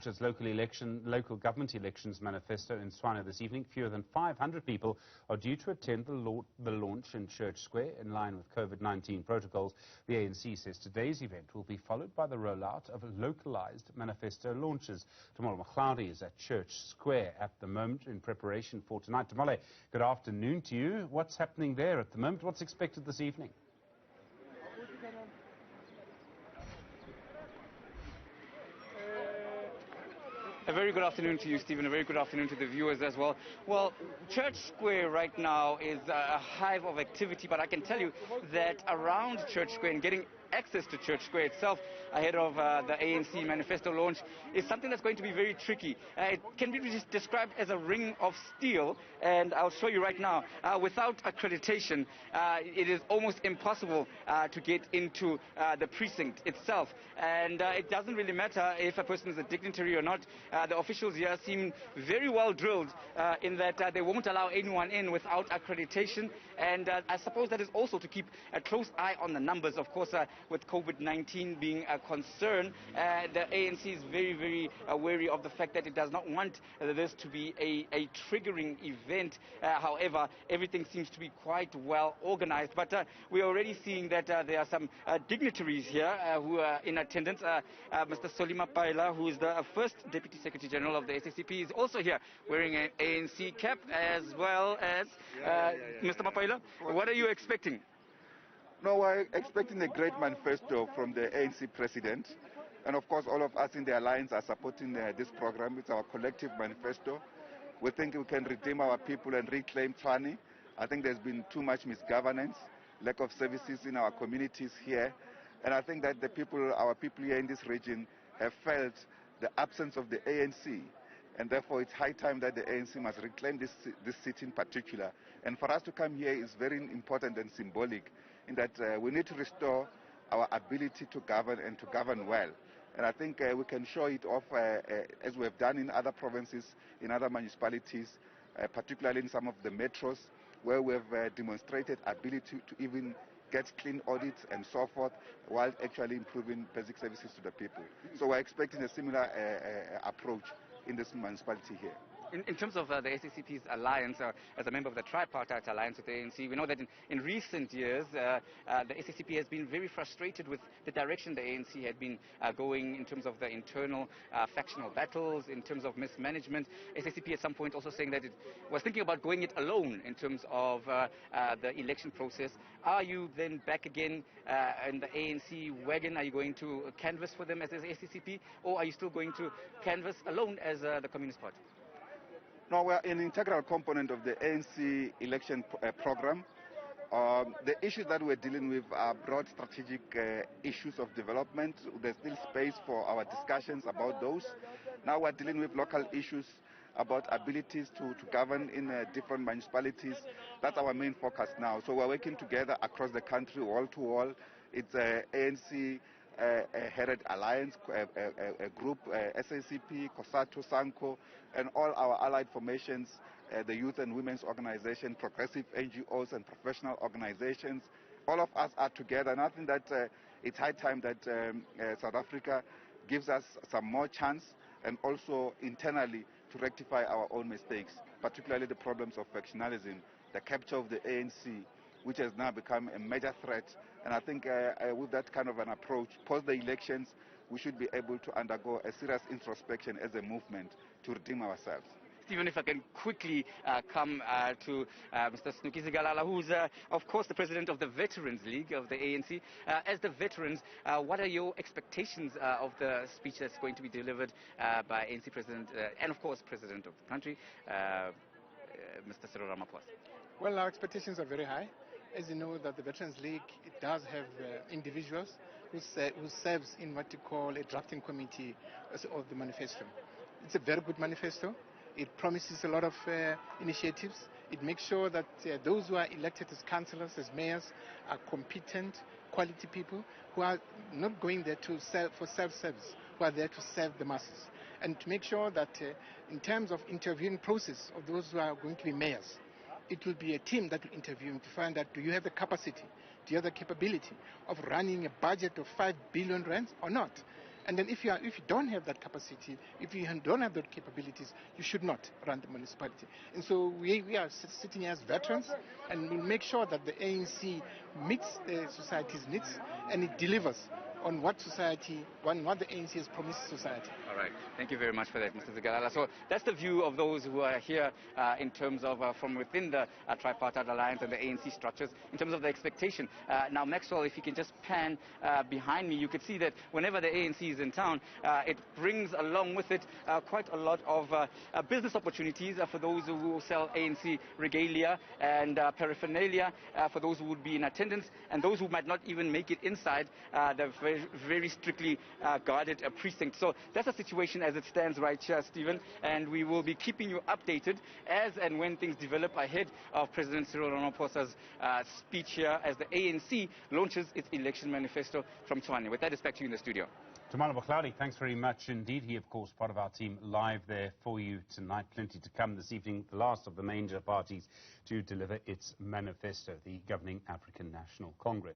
its local government elections manifesto in Tshwane this evening. Fewer than 500 people are due to attend the launch in Church Square in line with COVID-19 protocols. The ANC says today's event will be followed by the rollout of localized manifesto launches. Mohlaoli is at Church Square at the moment in preparation for tonight. Tumaole, good afternoon to you. What's happening there at the moment? What's expected this evening? A very good afternoon to you, Stephen. A very good afternoon to the viewers as well. Well, Church Square right now is a hive of activity, but I can tell you that around Church Square and getting access to Church Square itself ahead of the ANC manifesto launch is something that's going to be very tricky. It can be described as a ring of steel, and I'll show you right now. Without accreditation, it is almost impossible to get into the precinct itself, and it doesn't really matter if a person is a dignitary or not. The officials here seem very well drilled in that they won't allow anyone in without accreditation, and I suppose that is also to keep a close eye on the numbers. Of course, with COVID-19 being a concern, the ANC is very, very wary of the fact that it does not want this to be a triggering event. However, everything seems to be quite well organized. But we're already seeing that there are some dignitaries here who are in attendance. Mr. Mapaila, who is the first Deputy Secretary General of the SACP, is also here wearing an ANC cap, as well as Mr. Mapaila. What are you expecting? No, we're expecting a great manifesto from the ANC president. And of course, all of us in the alliance are supporting this program. It's our collective manifesto. We think we can redeem our people and reclaim Tshwane. I think there's been too much misgovernance, lack of services in our communities here. And I think that our people here in this region have felt the absence of the ANC. And therefore, it's high time that the ANC must reclaim this city in particular. And for us to come here is very important and symbolic, in that we need to restore our ability to govern and to govern well. And I think we can show it off as we have done in other provinces, in other municipalities, particularly in some of the metros, where we have demonstrated ability to even get clean audits and so forth, while actually improving basic services to the people. So we're expecting a similar approach in this municipality here. In terms of the SACP's alliance, as a member of the tripartite alliance with the ANC, we know that in recent years, the SACP has been very frustrated with the direction the ANC had been going in terms of the internal factional battles, in terms of mismanagement. SACP at some point also saying that it was thinking about going it alone in terms of the election process. Are you then back again in the ANC wagon? Are you going to canvass for them as the SACP, or are you still going to canvass alone as the Communist Party? No, we're an integral component of the ANC election program. The issues that we're dealing with are broad strategic issues of development. There's still space for our discussions about those. Now we're dealing with local issues about abilities to govern in different municipalities. That's our main focus now. So we're working together across the country, wall to wall. It's ANC Headed Alliance group, SACP, COSATU, SANCO, and all our allied formations, the youth and women's organization, progressive NGOs and professional organizations. All of us are together, and I think that it's high time that South Africa gives us some more chance, and also internally to rectify our own mistakes, particularly the problems of factionalism, the capture of the ANC, which has now become a major threat. And I think with that kind of an approach, post the elections, we should be able to undergo a serious introspection as a movement to redeem ourselves. Stephen, if I can quickly come to Mr. Snuki Zikalala, who's, of course, the president of the Veterans League of the ANC. As the veterans, what are your expectations of the speech that's going to be delivered by ANC President and, of course, President of the country, Mr. Cyril Ramaphosa? Well, our expectations are very high. As you know, that the Veterans League, it does have individuals who serves in what you call a drafting committee of the manifesto. It's a very good manifesto. It promises a lot of initiatives. It makes sure that those who are elected as councillors, as mayors, are competent, quality people who are not going there to serve for self-service, who are there to serve the masses. And to make sure that in terms of interviewing process of those who are going to be mayors, it will be a team that will interview to find out, do you have the capacity, do you have the capability of running a budget of 5 billion rands or not? And then if you don't have that capacity, if you don't have those capabilities, you should not run the municipality. And so we are sitting as veterans, and we'll make sure that the ANC meets the society's needs and it delivers on what the ANC has promised society. All right. Thank you very much for that, Mr. Zikalala. So that's the view of those who are here in terms of from within the Tripartite Alliance and the ANC structures, in terms of the expectation. Now, Maxwell, if you can just pan behind me, you could see that whenever the ANC is in town, it brings along with it quite a lot of business opportunities for those who sell ANC regalia and paraphernalia, for those who would be in attendance, and those who might not even make it inside the very strictly guarded precinct. So that's the situation as it stands right here, Stephen, and we will be keeping you updated as and when things develop ahead of President Cyril Ramaphosa's speech here as the ANC launches its election manifesto from Tshwane. With that, it's back to you in the studio. Tumaole Mohlaoli, thanks very much indeed. He, of course, part of our team live there for you tonight. Plenty to come this evening. The last of the major parties to deliver its manifesto, the governing African National Congress.